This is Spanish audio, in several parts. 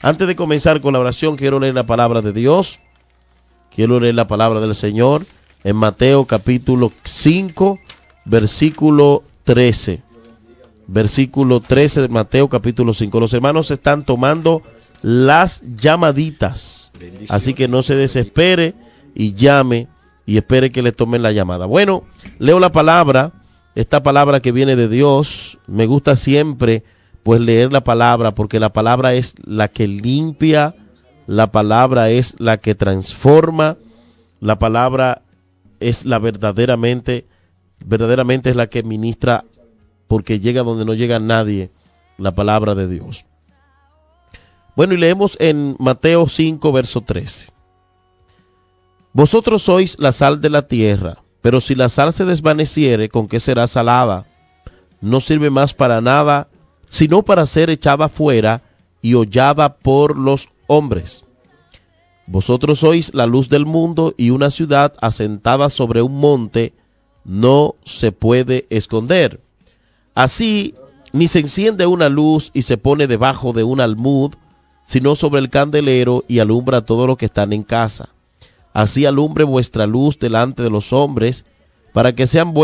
Antes de comenzar con la oración, quiero leer la palabra de Dios. Quiero leer la palabra del Señor en Mateo capítulo 5, versículo 13. Versículo 13 de Mateo capítulo 5. Los hermanos están tomando las llamaditas. Así que no se desespere y llame y espere que le tomen la llamada. Bueno, leo la palabra, esta palabra que viene de Dios. Me gusta siempre pues leer la palabra, porque la palabra es la que limpia, la palabra es la que transforma, la palabra es la verdaderamente es la que ministra, porque llega donde no llega nadie, la palabra de Dios. Bueno, y leemos en Mateo 5, verso 13. Vosotros sois la sal de la tierra, pero si la sal se desvaneciere, ¿con qué será salada? No sirve más para nada, sino para ser echada fuera y hollada por los hombres. Vosotros sois la luz del mundo, y una ciudad asentada sobre un monte no se puede esconder. Así, ni se enciende una luz y se pone debajo de un almud, sino sobre el candelero, y alumbra a todos los que están en casa. Así alumbre vuestra luz delante de los hombres, para que vean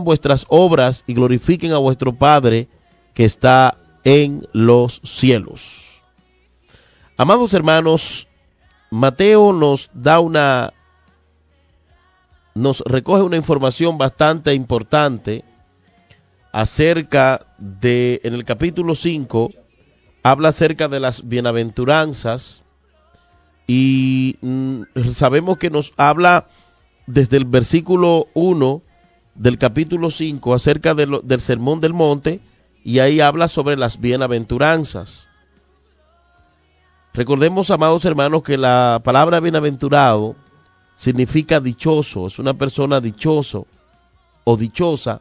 vuestras obras y glorifiquen a vuestro Padre que está en los cielos. Amados hermanos, Mateo nos recoge una información bastante importante acerca de, en el capítulo 5, habla acerca de las bienaventuranzas, y sabemos que nos habla desde el versículo 1 del capítulo 5 acerca del Sermón del Monte, y ahí habla sobre las bienaventuranzas. Recordemos, amados hermanos, que la palabra bienaventurado significa dichoso, es una persona dichoso o dichosa.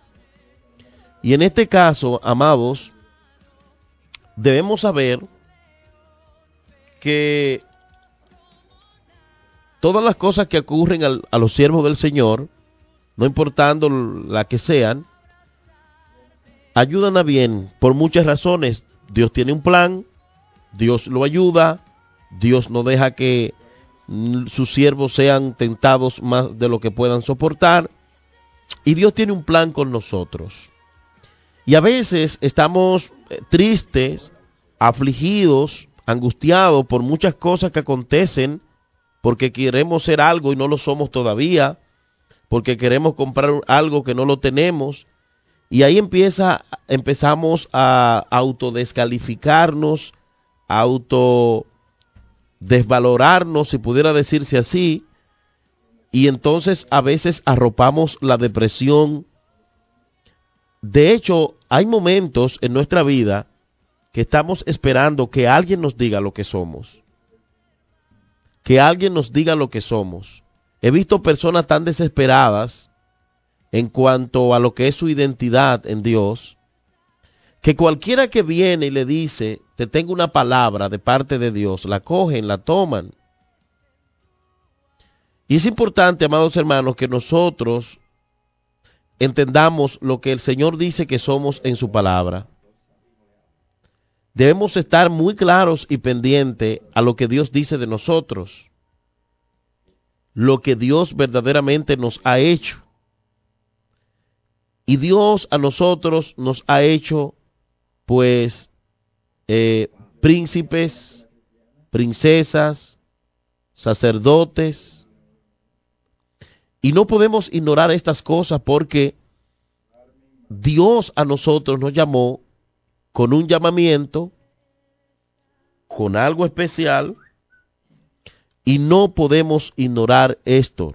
Y en este caso, amados, debemos saber que todas las cosas que ocurren a los siervos del Señor, no importando la que sean, ayudan a bien por muchas razones. Dios tiene un plan, Dios lo ayuda, Dios no deja que sus siervos sean tentados más de lo que puedan soportar, y Dios tiene un plan con nosotros. Y a veces estamos tristes, afligidos, angustiados por muchas cosas que acontecen, porque queremos ser algo y no lo somos todavía, porque queremos comprar algo que no lo tenemos, y ahí empezamos a autodescalificarnos, a autodesvalorarnos, si pudiera decirse así, y entonces a veces arropamos la depresión. De hecho, hay momentos en nuestra vida que estamos esperando que alguien nos diga lo que somos. Que alguien nos diga lo que somos. He visto personas tan desesperadas en cuanto a lo que es su identidad en Dios, que cualquiera que viene y le dice, te tengo una palabra de parte de Dios, la cogen, la toman. Y es importante, amados hermanos, que nosotros entendamos lo que el Señor dice que somos en su palabra. Debemos estar muy claros y pendientes a lo que Dios dice de nosotros, lo que Dios verdaderamente nos ha hecho. Y Dios a nosotros nos ha hecho, pues, príncipes, princesas, sacerdotes. Y no podemos ignorar estas cosas, porque Dios a nosotros nos llamó con un llamamiento, con algo especial, y no podemos ignorar esto.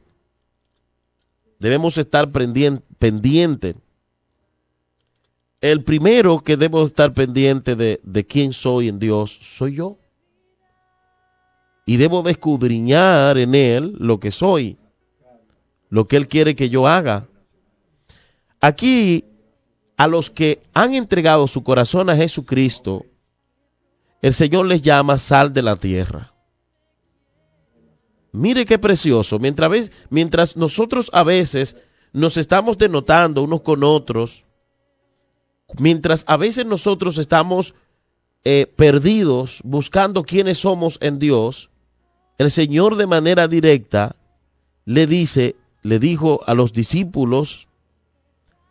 Debemos estar pendientes. El primero que debo estar pendiente de quién soy en Dios, soy yo. Y debo de escudriñar en Él lo que soy, lo que Él quiere que yo haga. Aquí, a los que han entregado su corazón a Jesucristo, el Señor les llama sal de la tierra. Mire qué precioso. Mientras nosotros a veces nos estamos denotando unos con otros, Mientras a veces nosotros estamos perdidos buscando quiénes somos en Dios, el Señor de manera directa le dijo a los discípulos,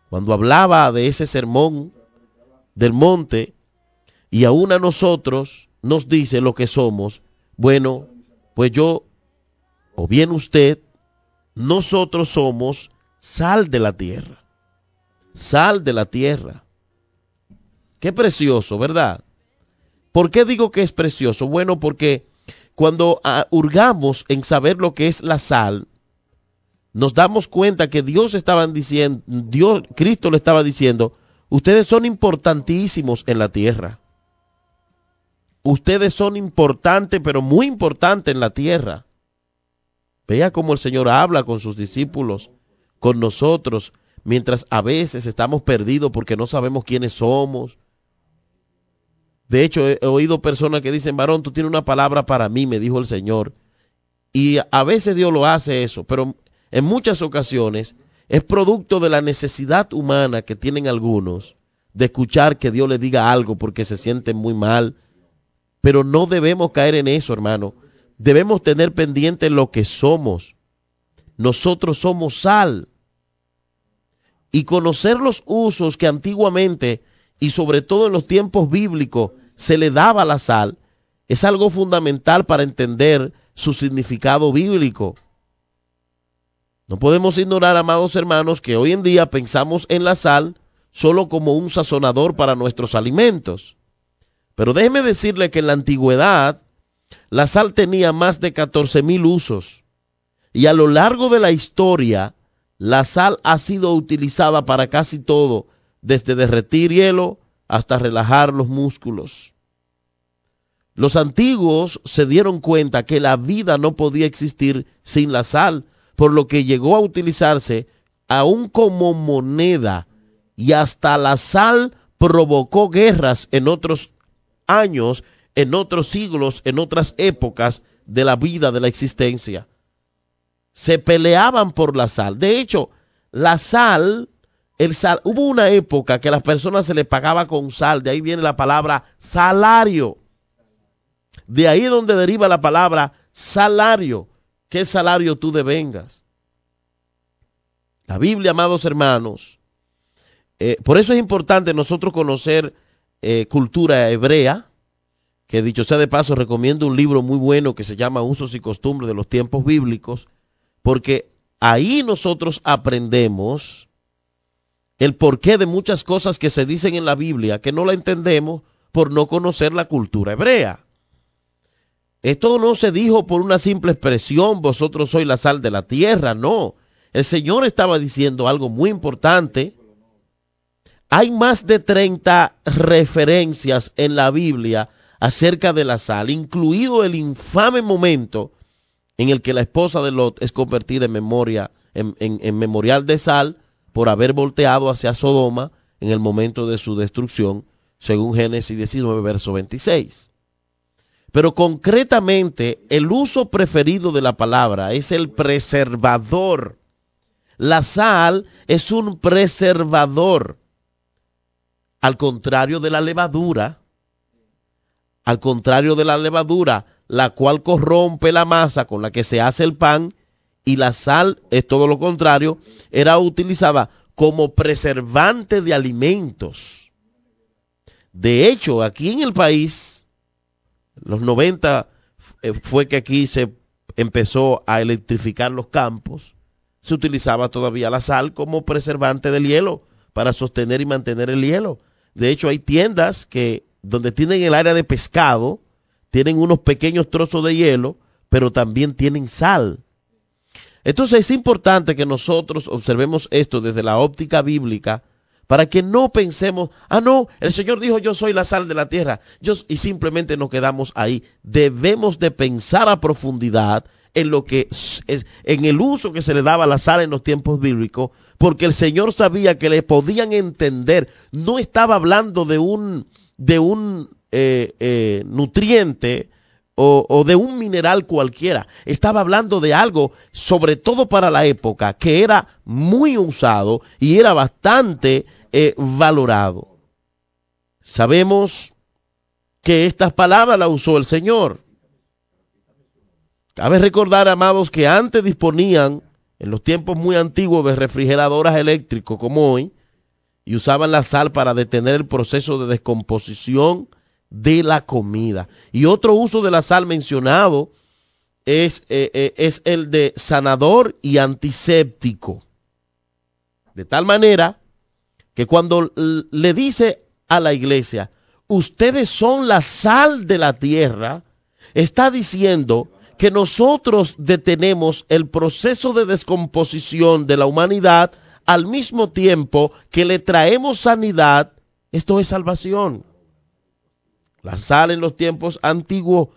cuando hablaba de ese sermón del monte, y aún a nosotros nos dice lo que somos. Bueno, pues yo, o bien usted, nosotros somos sal de la tierra. Sal de la tierra. Qué precioso, ¿verdad? ¿Por qué digo que es precioso? Bueno, porque cuando hurgamos en saber lo que es la sal, nos damos cuenta que Cristo le estaba diciendo, ustedes son importantísimos en la tierra. Ustedes son importantes, pero muy importantes en la tierra. Vea cómo el Señor habla con sus discípulos, con nosotros, mientras a veces estamos perdidos porque no sabemos quiénes somos. De hecho, he oído personas que dicen, varón, tú tienes una palabra para mí, me dijo el Señor. Y a veces Dios lo hace eso, pero en muchas ocasiones es producto de la necesidad humana que tienen algunos de escuchar que Dios les diga algo porque se sienten muy mal. Pero no debemos caer en eso, hermano. Debemos tener pendiente lo que somos. Nosotros somos sal. Y conocer los usos que antiguamente, y sobre todo en los tiempos bíblicos, se le daba a la sal, es algo fundamental para entender su significado bíblico. No podemos ignorar, amados hermanos, que hoy en día pensamos en la sal solo como un sazonador para nuestros alimentos. Pero déjeme decirle que en la antigüedad la sal tenía más de 14,000 usos. Y a lo largo de la historia, la sal ha sido utilizada para casi todo, desde derretir hielo hasta relajar los músculos. Los antiguos se dieron cuenta que la vida no podía existir sin la sal, por lo que llegó a utilizarse aún como moneda, y hasta la sal provocó guerras en otros años, en otros siglos, en otras épocas de la vida, de la existencia. Se peleaban por la sal. De hecho, la sal, hubo una época que a las personas se les pagaba con sal, de ahí viene la palabra salario. De ahí es donde deriva la palabra salario. ¿Qué salario tú devengas? La Biblia, amados hermanos, por eso es importante nosotros conocer cultura hebrea, que dicho sea de paso recomiendo un libro muy bueno que se llama Usos y Costumbres de los Tiempos Bíblicos, porque ahí nosotros aprendemos el porqué de muchas cosas que se dicen en la Biblia que no la entendemos por no conocer la cultura hebrea. Esto no se dijo por una simple expresión, vosotros sois la sal de la tierra, no. El Señor estaba diciendo algo muy importante. Hay más de 30 referencias en la Biblia acerca de la sal, incluido el infame momento en el que la esposa de Lot es convertida en memorial de sal por haber volteado hacia Sodoma en el momento de su destrucción, según Génesis 19, verso 26. Pero concretamente, el uso preferido de la palabra es el preservador. La sal es un preservador. Al contrario de la levadura, la cual corrompe la masa con la que se hace el pan, y la sal es todo lo contrario, era utilizada como preservante de alimentos. De hecho, aquí en el país, los 90 fue que aquí se empezó a electrificar los campos. Se utilizaba todavía la sal como preservante del hielo para sostener y mantener el hielo. De hecho, hay tiendas que donde tienen el área de pescado, tienen unos pequeños trozos de hielo, pero también tienen sal. Entonces es importante que nosotros observemos esto desde la óptica bíblica para que no pensemos, no, el Señor dijo yo soy la sal de la tierra, y simplemente nos quedamos ahí. Debemos de pensar a profundidad en lo que es, en el uso que se le daba a la sal en los tiempos bíblicos, porque el Señor sabía que le podían entender. No estaba hablando de un nutriente o de un mineral cualquiera. Estaba hablando de algo, sobre todo para la época, que era muy usado y era bastante valorado. Sabemos que estas palabras las usó el Señor. Cabe recordar, amados, que antes disponían, en los tiempos muy antiguos, de refrigeradoras eléctricos como hoy, y usaban la sal para detener el proceso de descomposición de la comida. Y otro uso de la sal mencionado es el de sanador y antiséptico. De tal manera que cuando le dice a la iglesia, ustedes son la sal de la tierra, está diciendo que nosotros detenemos el proceso de descomposición de la humanidad al mismo tiempo que le traemos sanidad. Esto es salvación. La sal en los tiempos antiguos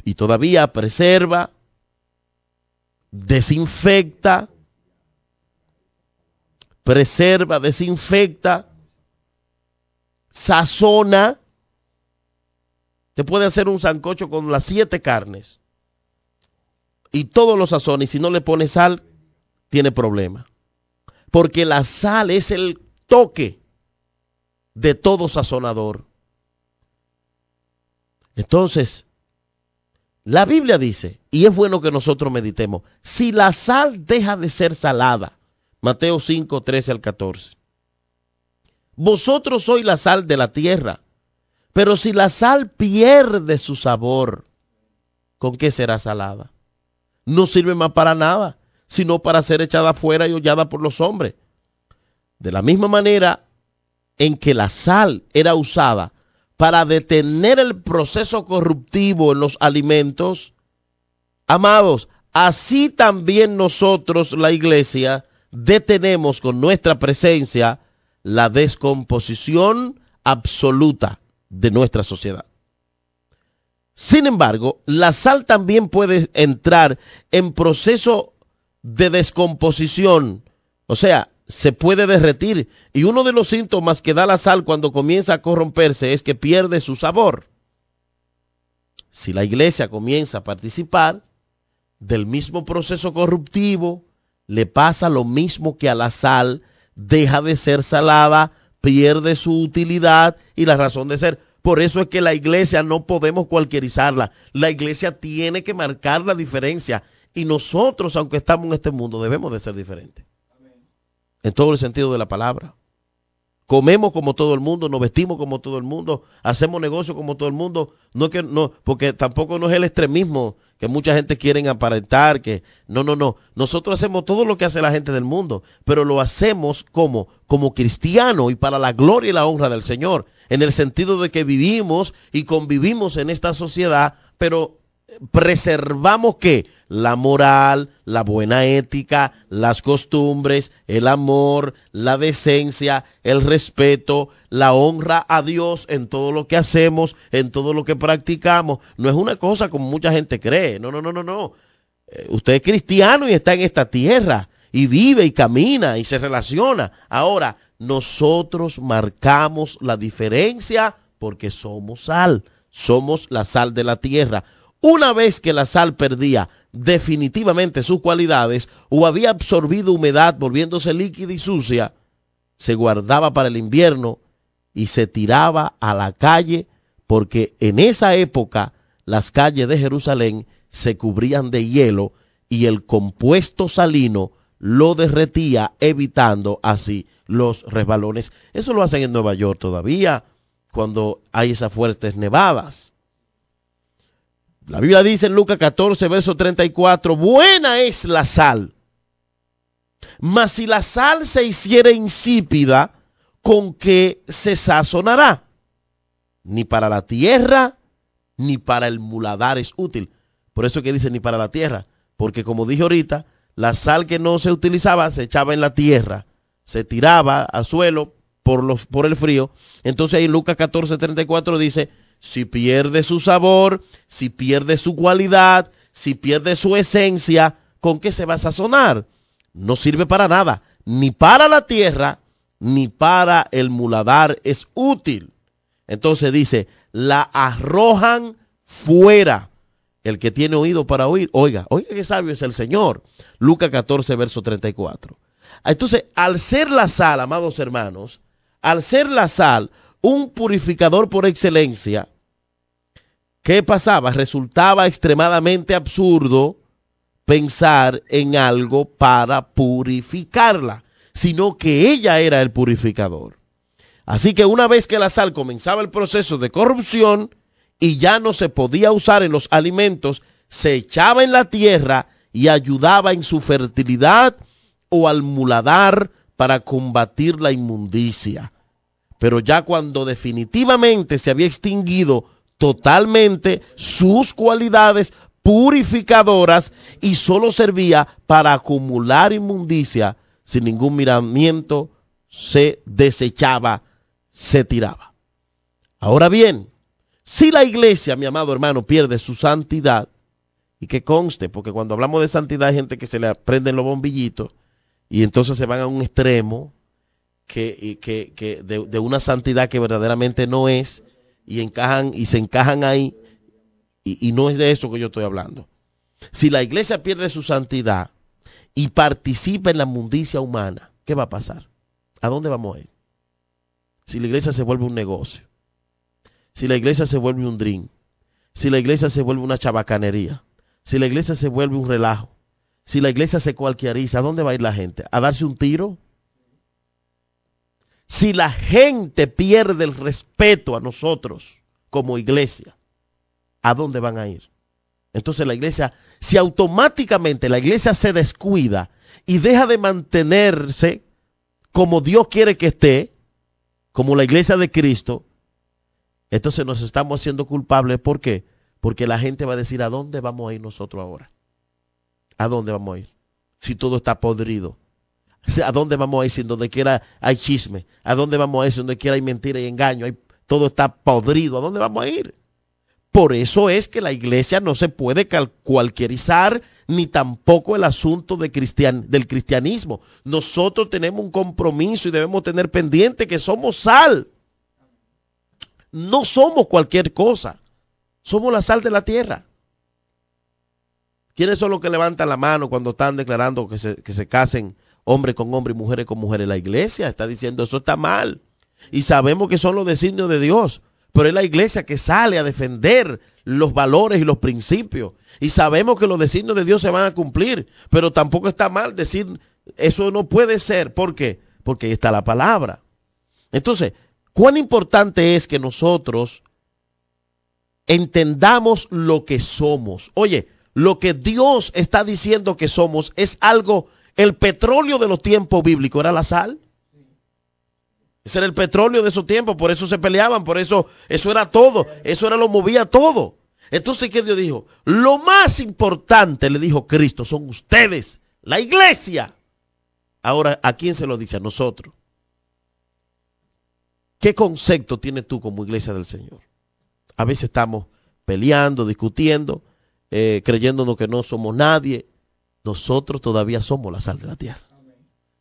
y todavía preserva, desinfecta, sazona. Te puede hacer un sancocho con las 7 carnes y todos los sazones, y si no le pones sal, tiene problema. Porque la sal es el toque de todo sazonador. Entonces, la Biblia dice, y es bueno que nosotros meditemos, si la sal deja de ser salada, Mateo 5, 13 al 14. Vosotros sois la sal de la tierra, pero si la sal pierde su sabor, ¿con qué será salada? No sirve más para nada, sino para ser echada afuera y hollada por los hombres. De la misma manera en que la sal era usada para detener el proceso corruptivo en los alimentos, amados, así también nosotros, la iglesia, detenemos con nuestra presencia la descomposición absoluta de nuestra sociedad. Sin embargo, la sal también puede entrar en proceso de descomposición, o sea, se puede derretir, y uno de los síntomas que da la sal cuando comienza a corromperse es que pierde su sabor. Si la iglesia comienza a participar del mismo proceso corruptivo, le pasa lo mismo que a la sal, deja de ser salada, pierde su utilidad y la razón de ser. Por eso es que la iglesia no podemos cualquierizarla. La iglesia tiene que marcar la diferencia. Y nosotros, aunque estamos en este mundo, debemos de ser diferentes. En todo el sentido de la palabra. Comemos como todo el mundo, nos vestimos como todo el mundo, hacemos negocio como todo el mundo. No, porque tampoco no es el extremismo que mucha gente quiere aparentar. No. Nosotros hacemos todo lo que hace la gente del mundo, pero lo hacemos como cristianos y para la gloria y la honra del Señor. En el sentido de que vivimos y convivimos en esta sociedad, pero preservamos ¿qué? La moral, la buena ética, las costumbres, el amor, la decencia, el respeto, la honra a Dios en todo lo que hacemos, en todo lo que practicamos. No es una cosa como mucha gente cree. No. Usted es cristiano y está en esta tierra y vive y camina y se relaciona. Ahora, nosotros marcamos la diferencia porque somos sal, somos la sal de la tierra. Una vez que la sal perdía definitivamente sus cualidades o había absorbido humedad volviéndose líquida y sucia, se guardaba para el invierno y se tiraba a la calle, porque en esa época las calles de Jerusalén se cubrían de hielo y el compuesto salino lo derretía, evitando así los resbalones. Eso lo hacen en Nueva York todavía cuando hay esas fuertes nevadas. La Biblia dice en Lucas 14, verso 34, buena es la sal, mas si la sal se hiciera insípida, ¿con qué se sazonará? Ni para la tierra, ni para el muladar es útil. Por eso que dice ni para la tierra, porque como dije ahorita, la sal que no se utilizaba se echaba en la tierra, se tiraba al suelo por el frío. Entonces ahí en Lucas 14, 34 dice, si pierde su sabor, si pierde su cualidad, si pierde su esencia, ¿con qué se va a sazonar? No sirve para nada, ni para la tierra, ni para el muladar es útil. Entonces dice, la arrojan fuera. El que tiene oído para oír, oiga qué sabio es el Señor. Lucas 14, verso 34. Entonces, al ser la sal, amados hermanos, al ser la sal, un purificador por excelencia, ¿qué pasaba? Resultaba extremadamente absurdo pensar en algo para purificarla, sino que ella era el purificador. Así que una vez que la sal comenzaba el proceso de corrupción y ya no se podía usar en los alimentos, se echaba en la tierra y ayudaba en su fertilidad o al muladar para combatir la inmundicia. Pero ya cuando definitivamente se había extinguido totalmente sus cualidades purificadoras y solo servía para acumular inmundicia, sin ningún miramiento, se desechaba, se tiraba. Ahora bien, si la iglesia, mi amado hermano, pierde su santidad, y que conste, porque cuando hablamos de santidad hay gente que se le prenden los bombillitos y entonces se van a un extremo de una santidad que verdaderamente no es, y se encajan ahí, y no es de eso que yo estoy hablando. Si la iglesia pierde su santidad y participa en la inmundicia humana, ¿qué va a pasar? ¿A dónde vamos a ir? Si la iglesia se vuelve un negocio, si la iglesia se vuelve un drink, si la iglesia se vuelve una chabacanería, si la iglesia se vuelve un relajo, si la iglesia se cualquieriza, ¿a dónde va a ir la gente? ¿A darse un tiro? Si la gente pierde el respeto a nosotros como iglesia, ¿a dónde van a ir? Entonces la iglesia, si automáticamente la iglesia se descuida y deja de mantenerse como Dios quiere que esté, como la iglesia de Cristo, entonces nos estamos haciendo culpables. ¿Por qué? Porque la gente va a decir, ¿a dónde vamos a ir nosotros ahora? ¿A dónde vamos a ir? Si todo está podrido. ¿A dónde vamos a ir si donde quiera hay chisme? ¿A dónde vamos a ir si donde quiera hay mentira y engaño? Todo está podrido. ¿A dónde vamos a ir? Por eso es que la iglesia no se puede cualquierizar, ni tampoco el asunto del cristianismo. Nosotros tenemos un compromiso y debemos tener pendiente que somos sal. No somos cualquier cosa. Somos la sal de la tierra. ¿Quiénes son los que levantan la mano cuando están declarando que se casen hombre con hombre y mujeres con mujeres? La iglesia está diciendo eso está mal. Y sabemos que son los designios de Dios. Pero es la iglesia que sale a defender los valores y los principios. Y sabemos que los designios de Dios se van a cumplir. Pero tampoco está mal decir eso no puede ser. ¿Por qué? Porque ahí está la palabra. Entonces, ¿cuán importante es que nosotros entendamos lo que somos? Oye, lo que Dios está diciendo que somos es algo. El petróleo de los tiempos bíblicos era la sal. Ese era el petróleo de esos tiempos, por eso se peleaban, por eso era todo, eso era lo movía todo. Entonces, ¿qué Dios dijo? Lo más importante, le dijo Cristo, son ustedes, la iglesia. Ahora, ¿a quién se lo dice? A nosotros. ¿Qué concepto tienes tú como iglesia del Señor? A veces estamos peleando, discutiendo, creyéndonos que no somos nadie. Nosotros todavía somos la sal de la tierra.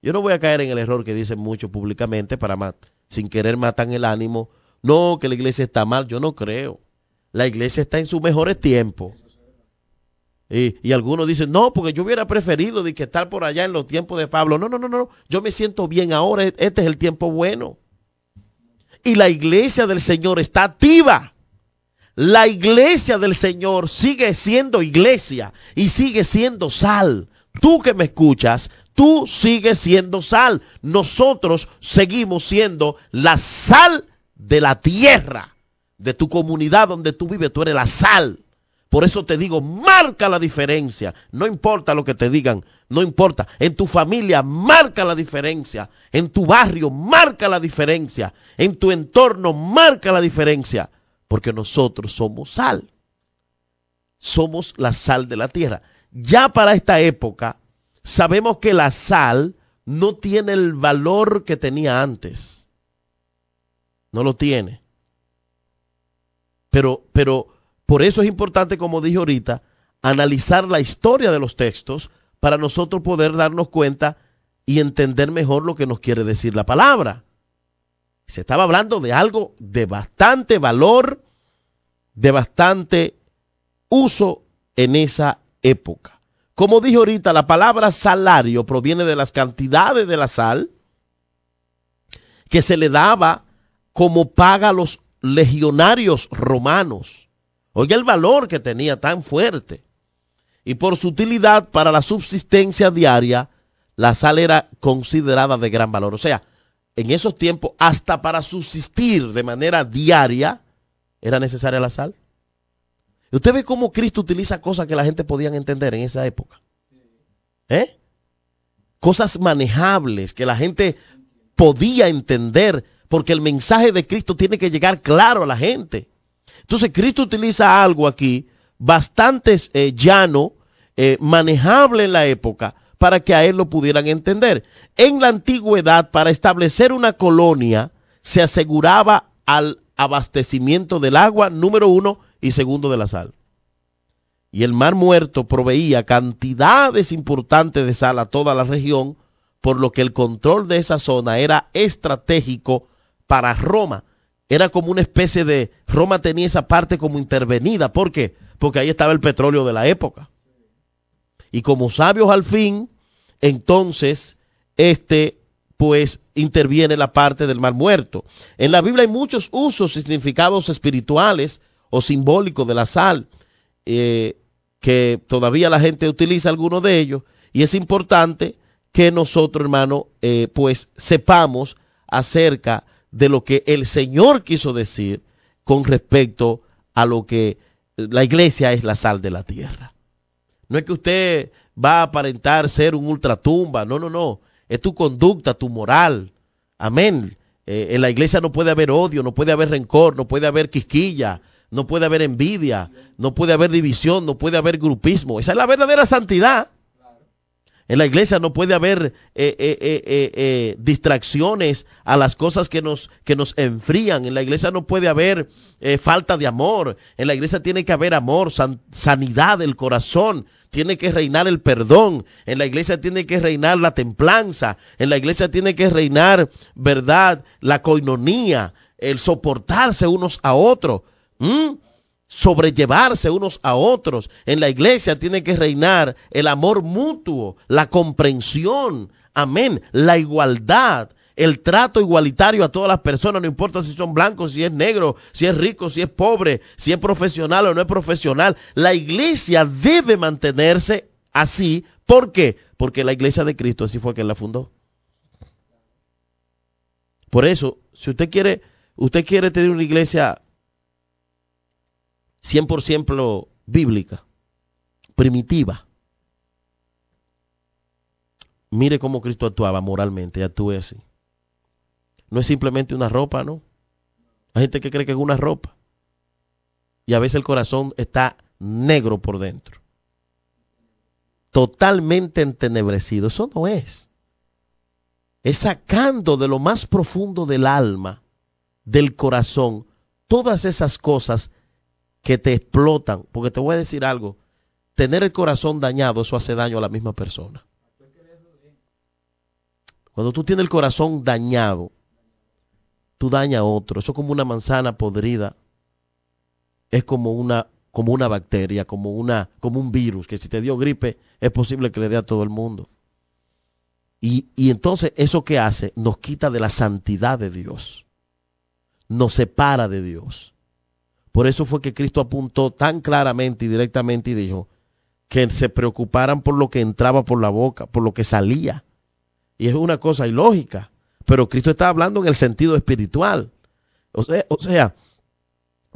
Yo no voy a caer en el error que dicen muchos públicamente sin querer matar el ánimo. No, que la iglesia está mal. Yo no creo. La iglesia está en sus mejores tiempos. Y algunos dicen, no, porque yo hubiera preferido de que estar por allá en los tiempos de Pablo. No. Yo me siento bien ahora. Este es el tiempo bueno. Y la iglesia del Señor está activa. La iglesia del Señor sigue siendo iglesia y sigue siendo sal. Tú que me escuchas, tú sigues siendo sal. Nosotros seguimos siendo la sal de la tierra, de tu comunidad donde tú vives. Tú eres la sal. Por eso te digo, marca la diferencia. No importa lo que te digan, no importa. En tu familia, marca la diferencia. En tu barrio, marca la diferencia. En tu entorno, marca la diferencia. Porque nosotros somos sal. Somos la sal de la tierra. Ya para esta época, sabemos que la sal no tiene el valor que tenía antes. No lo tiene. Pero por eso es importante, como dije ahorita, analizar la historia de los textos para nosotros poder darnos cuenta y entender mejor lo que nos quiere decir la palabra. Se estaba hablando de algo de bastante valor, de bastante uso en esa época. Como dije ahorita, la palabra salario proviene de las cantidades de la sal que se le daba como paga a los legionarios romanos. Oiga el valor que tenía tan fuerte. Y por su utilidad para la subsistencia diaria, la sal era considerada de gran valor. O sea, en esos tiempos, hasta para subsistir de manera diaria, era necesaria la sal. Y usted ve cómo Cristo utiliza cosas que la gente podía entender en esa época. Cosas manejables que la gente podía entender, porque el mensaje de Cristo tiene que llegar claro a la gente. Entonces Cristo utiliza algo aquí bastante llano, manejable en la época, para que a él lo pudieran entender. En la antigüedad, para establecer una colonia, se aseguraba al abastecimiento del agua, número 1, y segundo, de la sal. Y el Mar Muerto proveía cantidades importantes de sal a toda la región, por lo que el control de esa zona era estratégico para Roma. Era como una especie de... Roma tenía esa parte como intervenida. ¿Por qué? Porque ahí estaba el petróleo de la época. Y como sabios al fin, entonces, pues interviene la parte del Mar Muerto. En la Biblia hay muchos usos y significados espirituales o simbólicos de la sal, que todavía la gente utiliza algunos de ellos, y es importante que nosotros, hermano, pues sepamos acerca de lo que el Señor quiso decir con respecto a lo que la iglesia es la sal de la tierra. No es que usted va a aparentar ser un ultratumba, no, no, no. Es tu conducta, tu moral. Amén. En la iglesia no puede haber odio, no puede haber rencor, no puede haber quisquilla, no puede haber envidia, no puede haber división, no puede haber grupismo. Esa es la verdadera santidad. En la iglesia no puede haber distracciones a las cosas que nos enfrían. En la iglesia no puede haber falta de amor. En la iglesia tiene que haber amor, sanidad del corazón. Tiene que reinar el perdón. En la iglesia tiene que reinar la templanza. En la iglesia tiene que reinar, ¿verdad?, la coinonía, el soportarse unos a otros. Sobrellevarse unos a otros. En la iglesia tiene que reinar el amor mutuo, la comprensión, amén, la igualdad, el trato igualitario a todas las personas, no importa si son blancos, si es negro, si es rico, si es pobre, si es profesional o no es profesional. La iglesia debe mantenerse así. ¿Por qué? Porque la iglesia de Cristo así fue que él la fundó. Por eso, si usted quiere tener una iglesia 100% bíblica, primitiva, mire cómo Cristo actuaba moralmente, actúe así. No es simplemente una ropa, ¿no? Hay gente que cree que es una ropa y a veces el corazón está negro por dentro, totalmente entenebrecido. Eso no es. Es sacando de lo más profundo del alma, del corazón, todas esas cosas que te explotan. Porque te voy a decir algo, tener el corazón dañado, eso hace daño a la misma persona. Cuando tú tienes el corazón dañado, tú dañas a otro. Eso es como una manzana podrida. Es como una bacteria, como un virus, que si te dio gripe, es posible que le dé a todo el mundo. Y entonces, ¿eso qué hace? Nos quita de la santidad de Dios. Nos separa de Dios. Por eso fue que Cristo apuntó tan claramente y directamente y dijo que se preocuparan por lo que entraba por la boca, por lo que salía. Y es una cosa ilógica, pero Cristo está hablando en el sentido espiritual. O sea,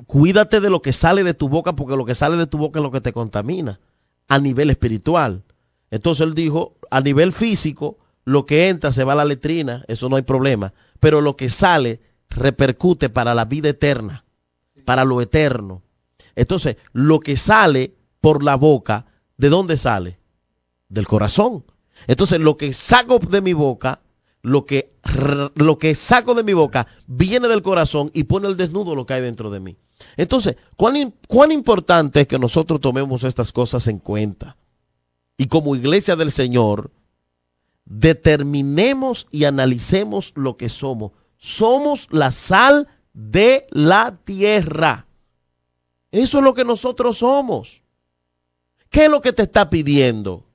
cuídate de lo que sale de tu boca, porque lo que sale de tu boca es lo que te contamina a nivel espiritual. Entonces él dijo, a nivel físico, lo que entra se va a la letrina, eso no hay problema, pero lo que sale repercute para la vida eterna, para lo eterno. Entonces, lo que sale por la boca, ¿de dónde sale? Del corazón. Entonces, lo que saco de mi boca, lo que saco de mi boca viene del corazón y pone al desnudo lo que hay dentro de mí. Entonces, ¿cuán importante es que nosotros tomemos estas cosas en cuenta? Y como iglesia del Señor, determinemos y analicemos lo que somos. Somos la sal de la tierra. Eso es lo que nosotros somos. ¿Qué es lo que te está pidiendo?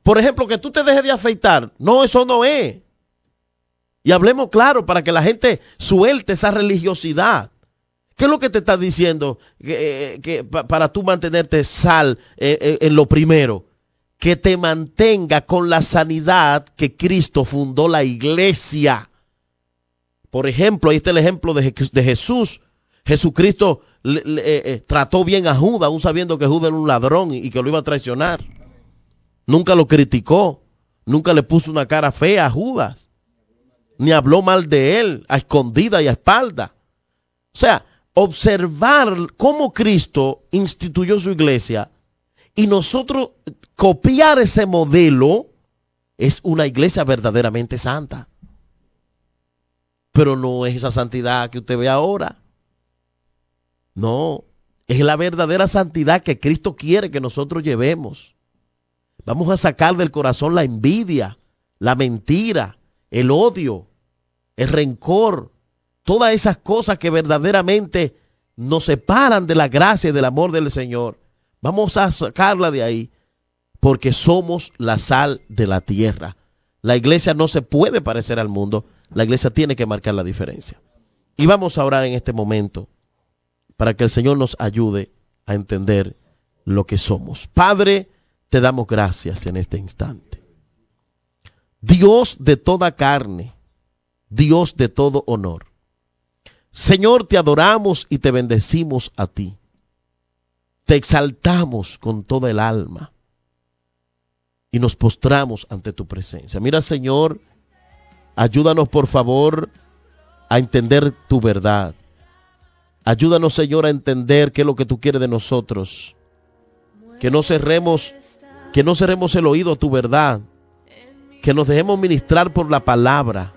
Por ejemplo, que tú te dejes de afeitar. No, eso no es. Y hablemos claro para que la gente suelte esa religiosidad. ¿Qué es lo que te está diciendo para tú mantenerte sal en lo primero? Que te mantenga con la sanidad que Cristo fundó la iglesia. Por ejemplo, ahí está el ejemplo de Jesús. Jesucristo trató bien a Judas, aún sabiendo que Judas era un ladrón y que lo iba a traicionar. Nunca lo criticó, nunca le puso una cara fea a Judas, ni habló mal de él, a escondida y a espalda. O sea, observar cómo Cristo instituyó su iglesia y nosotros copiar ese modelo es una iglesia verdaderamente santa. Pero no es esa santidad que usted ve ahora. No, es la verdadera santidad que Cristo quiere que nosotros llevemos. Vamos a sacar del corazón la envidia, la mentira, el odio, el rencor, todas esas cosas que verdaderamente nos separan de la gracia y del amor del Señor. Vamos a sacarla de ahí porque somos la sal de la tierra. La iglesia no se puede parecer al mundo. La iglesia tiene que marcar la diferencia. Y vamos a orar en este momento para que el Señor nos ayude a entender lo que somos. Padre, te damos gracias en este instante. Dios de toda carne, Dios de todo honor. Señor, te adoramos y te bendecimos a ti. Te exaltamos con toda el alma y nos postramos ante tu presencia. Mira, Señor, ayúdanos por favor a entender tu verdad. Ayúdanos, Señor, a entender qué es lo que tú quieres de nosotros. Que no cerremos el oído a tu verdad. Que nos dejemos ministrar por la palabra.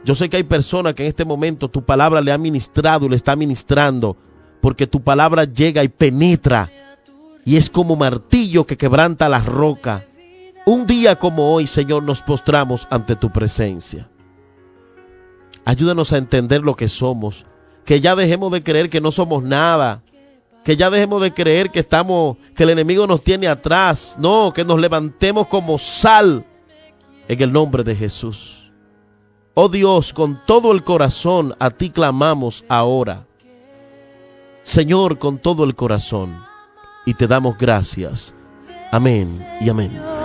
Yo sé que hay personas que en este momento tu palabra le ha ministrado y le está ministrando, porque tu palabra llega y penetra y es como martillo que quebranta la roca. Un día como hoy, Señor, nos postramos ante tu presencia. Ayúdanos a entender lo que somos, que ya dejemos de creer que no somos nada, que ya dejemos de creer que el enemigo nos tiene atrás. No, que nos levantemos como sal en el nombre de Jesús. Oh Dios, con todo el corazón a ti clamamos ahora. Señor, con todo el corazón, y te damos gracias. Amén y amén.